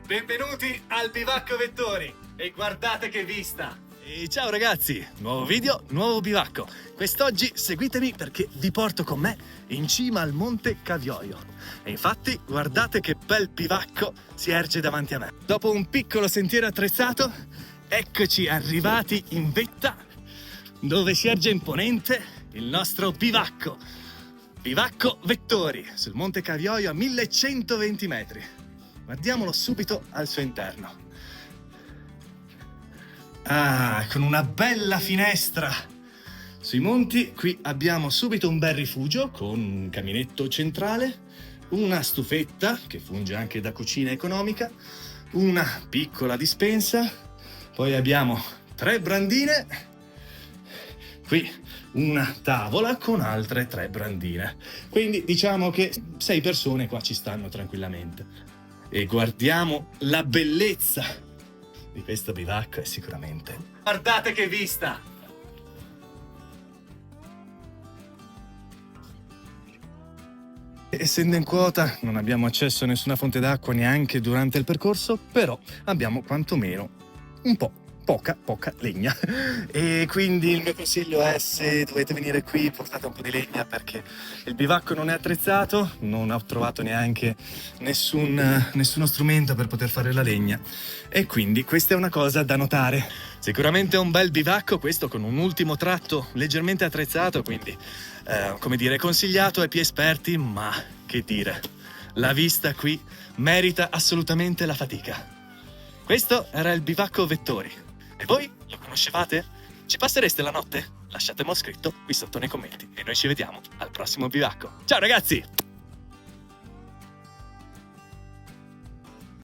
Benvenuti al Bivacco Vettori e guardate che vista! E ciao ragazzi, nuovo video, nuovo bivacco. Quest'oggi seguitemi perché vi porto con me in cima al Monte Cavioio. E infatti guardate che bel bivacco si erge davanti a me. Dopo un piccolo sentiero attrezzato, eccoci arrivati in vetta dove si erge imponente il nostro bivacco. Bivacco Vettori sul Monte Cavioio a 1120 metri. Guardiamolo subito al suo interno. Con una bella finestra sui monti. Qui abbiamo subito un bel rifugio con un caminetto centrale, una stufetta che funge anche da cucina economica, una piccola dispensa, poi abbiamo 3 brandine, qui una tavola con altre 3 brandine. Quindi diciamo che 6 persone qua ci stanno tranquillamente. E guardiamo la bellezza di questo bivacco è sicuramente. Guardate che vista! Essendo in quota non abbiamo accesso a nessuna fonte d'acqua neanche durante il percorso, però abbiamo quantomeno un po', poca legna. E quindi il mio consiglio è: se dovete venire qui portate un po' di legna, perché il bivacco non è attrezzato, non ho trovato neanche nessuno strumento per poter fare la legna, e quindi questa è una cosa da notare. Sicuramente è un bel bivacco questo, con un ultimo tratto leggermente attrezzato, quindi come dire, consigliato ai più esperti, ma che dire, la vista qui merita assolutamente la fatica. Questo era il Bivacco Vettori. E voi lo conoscevate? Ci passereste la notte? Lasciatemelo scritto qui sotto nei commenti e noi ci vediamo al prossimo bivacco. Ciao ragazzi!